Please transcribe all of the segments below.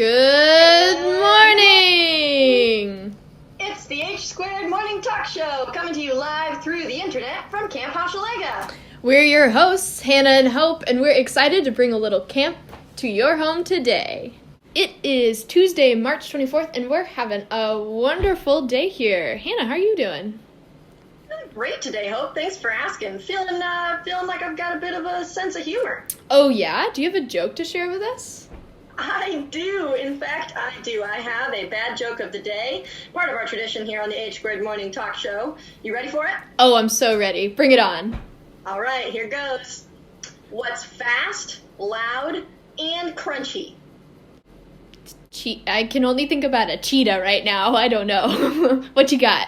Good morning! It's the H-Squared Morning Talk Show, coming to you live through the internet from Camp Hochelaga. We're your hosts, Hannah and Hope, and we're excited to bring a little camp to your home today. It is Tuesday, March 24th, and we're having a wonderful day here. Hannah, how are you doing? Great today, Hope. Thanks for asking. Feeling like I've got a bit of a sense of humor. Oh yeah? Do you have a joke to share with us? I do. In fact, I do. I have a bad joke of the day, part of our tradition here on the H-Squared Morning Talk Show. You ready for it? Oh, I'm so ready. Bring it on. All right, here goes. What's fast, loud, and crunchy? I can only think about a cheetah right now. I don't know. What you got?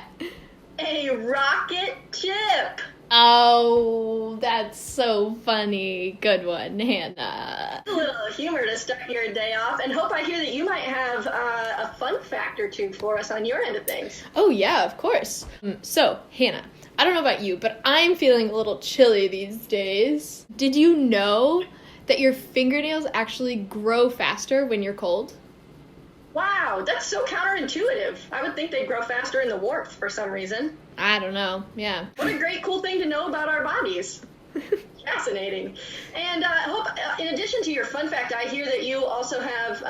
A rocket ship. Oh, that's so funny. Good one, Hannah. A little humor to start your day off, and Hope, I hear that you might have a fun fact or two for us on your end of things. Oh, yeah, of course. So, Hannah, I don't know about you, but I'm feeling a little chilly these days. Did you know that your fingernails actually grow faster when you're cold? Wow, that's so counterintuitive. I would think they'd grow faster in the warmth for some reason. I don't know, yeah. What a great, cool thing to know about our bodies. Fascinating. And Hope, in addition to your fun fact, I hear that you also have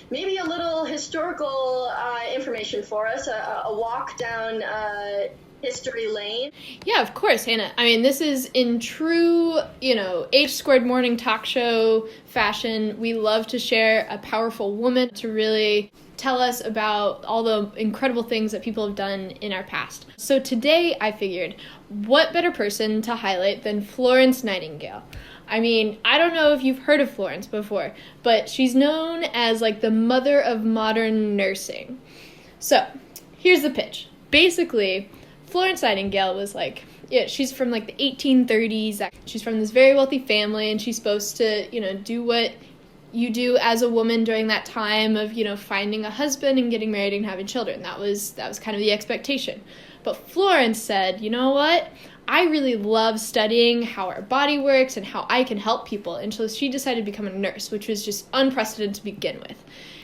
maybe a little historical information for us, a walk down history lane. Yeah, of course, Hannah. I mean, this is in true, H-Squared Morning Talk Show fashion. We love to share a powerful woman to really tell us about all the incredible things that people have done in our past. So today I figured, what better person to highlight than Florence Nightingale? I mean, I don't know if you've heard of Florence before, but she's known as like the mother of modern nursing. So here's the pitch. Basically, Florence Nightingale was she's from the 1830s. She's from this very wealthy family, and she's supposed to, do what you do as a woman during that time of, finding a husband and getting married and having children. That was kind of the expectation. But Florence said, you know what? I really love studying how our body works and how I can help people. And so she decided to become a nurse, which was just unprecedented to begin with.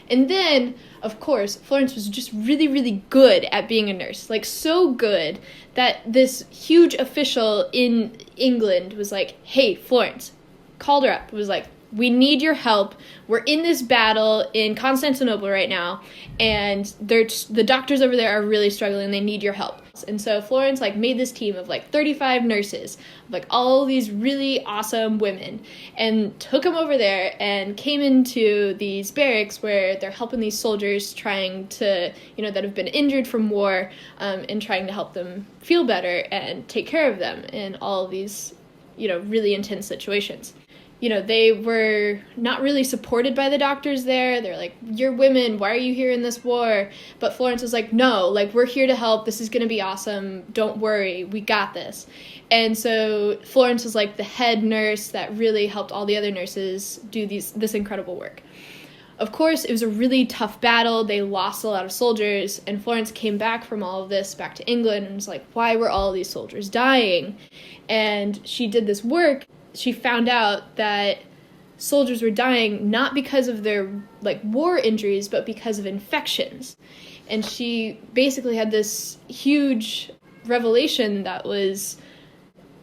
And then, of course, Florence was just really, really good at being a nurse. So good that this huge official in England was like, hey, Florence, called her up, was like, we need your help. We're in this battle in Constantinople right now, and the doctors over there are really struggling. They need your help. And so Florence made this team of 35 nurses, all these really awesome women, and took them over there and came into these barracks where they're helping these soldiers trying to, that have been injured from war, and trying to help them feel better and take care of them in all of these, really intense situations. They were not really supported by the doctors there. They're like, you're women, why are you here in this war? But Florence was like, no, we're here to help. This is going to be awesome. Don't worry. We got this. And so Florence was the head nurse that really helped all the other nurses do this incredible work. Of course, it was a really tough battle. They lost a lot of soldiers, and Florence came back from all of this back to England and was like, why were all these soldiers dying? And she did this work. She found out that soldiers were dying not because of their war injuries, but because of infections. And she basically had this huge revelation that was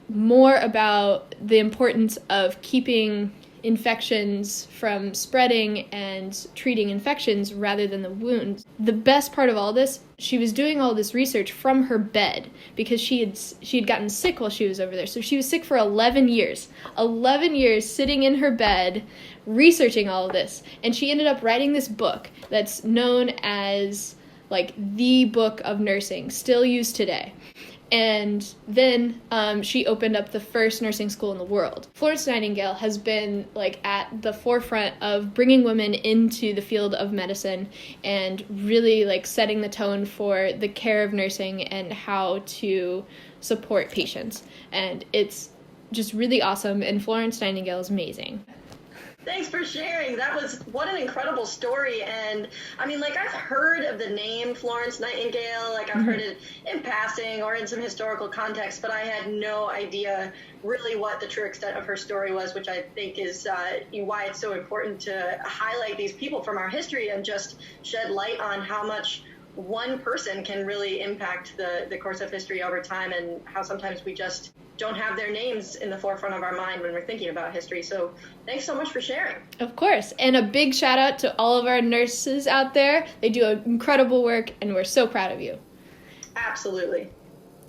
more about the importance of keeping infections from spreading and treating infections rather than the wounds. The best part of all this, she was doing all this research from her bed because she had gotten sick while she was over there. So she was sick for 11 years. 11 years sitting in her bed researching all of this. And she ended up writing this book that's known as the book of nursing, still used today. And then she opened up the first nursing school in the world. Florence Nightingale has been at the forefront of bringing women into the field of medicine and really setting the tone for the care of nursing and how to support patients. And it's just really awesome, and Florence Nightingale is amazing. Thanks for sharing. What an incredible story. And I mean, like, I've heard of the name Florence Nightingale, like I've heard it in passing or in some historical context, but I had no idea really what the true extent of her story was, which I think is why it's so important to highlight these people from our history and just shed light on how much one person can really impact the course of history over time, and how sometimes we just don't have their names in the forefront of our mind when we're thinking about history. So thanks so much for sharing. Of course. And a big shout out to all of our nurses out there. They do incredible work, and we're so proud of you. Absolutely.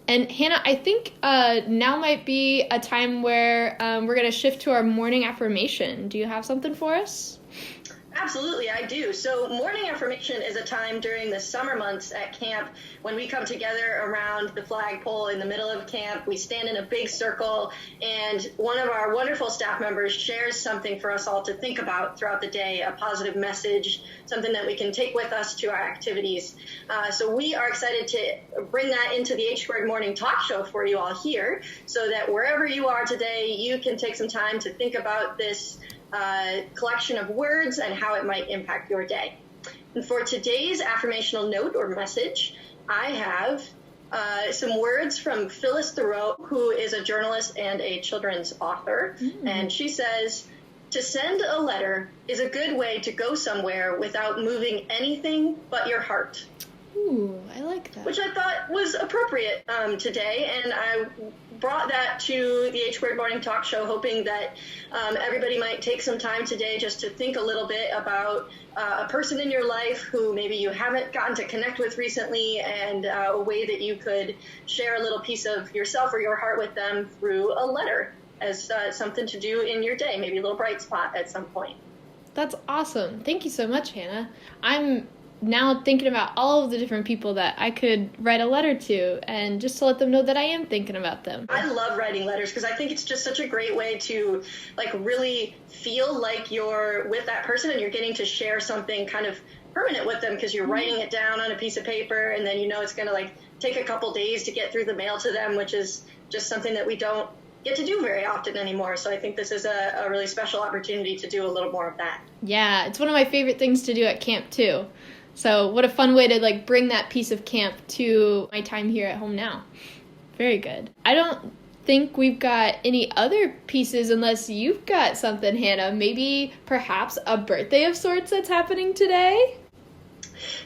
And Hannah, I think now might be a time where we're going to shift to our morning affirmation. Do you have something for us? Absolutely, I do. So morning affirmation is a time during the summer months at camp when we come together around the flagpole in the middle of camp. We stand in a big circle, and one of our wonderful staff members shares something for us all to think about throughout the day, a positive message, something that we can take with us to our activities. So we are excited to bring that into the H Squared Morning Talk Show for you all here, so that wherever you are today, you can take some time to think about this collection of words and how it might impact your day. And for today's affirmational note or message, I have some words from Phyllis Thoreau, who is a journalist and a children's author. And she says, "To send a letter is a good way to go somewhere without moving anything but your heart." Ooh, I like that. Which I thought was appropriate today, and I brought that to the H Squared Morning Talk Show, hoping that everybody might take some time today just to think a little bit about a person in your life who maybe you haven't gotten to connect with recently, and a way that you could share a little piece of yourself or your heart with them through a letter as something to do in your day, maybe a little bright spot at some point. That's awesome. Thank you so much, Hannah. I'm now thinking about all of the different people that I could write a letter to, and just to let them know that I am thinking about them. I love writing letters because I think it's just such a great way to like really feel like you're with that person and you're getting to share something kind of permanent with them, because you're writing it down on a piece of paper, and then you know it's going to like take a couple days to get through the mail to them, which is just something that we don't get to do very often anymore. So I think this is a really special opportunity to do a little more of that. Yeah, it's one of my favorite things to do at camp too. So what a fun way to like bring that piece of camp to my time here at home now. Very good. I don't think we've got any other pieces unless you've got something, Hannah. Maybe perhaps a birthday of sorts that's happening today?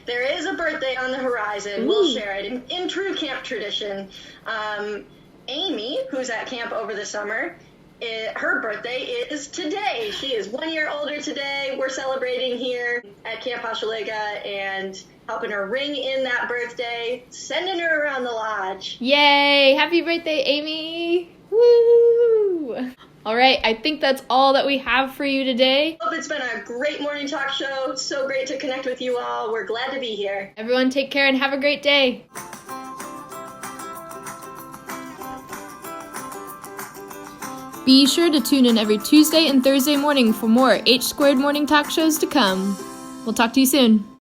There is a birthday on the horizon. Ooh. We'll share it in true camp tradition. Amy, who's at camp over the summer, her birthday is today. She is 1 year older today. We're celebrating here at Camp Hochelaga and helping her ring in that birthday, sending her around the lodge. Yay! Happy birthday, Amy! Woo! All right, I think that's all that we have for you today. Hope it's been a great morning talk show. So great to connect with you all. We're glad to be here. Everyone take care and have a great day. Be sure to tune in every Tuesday and Thursday morning for more H Squared Morning Talk shows to come. We'll talk to you soon.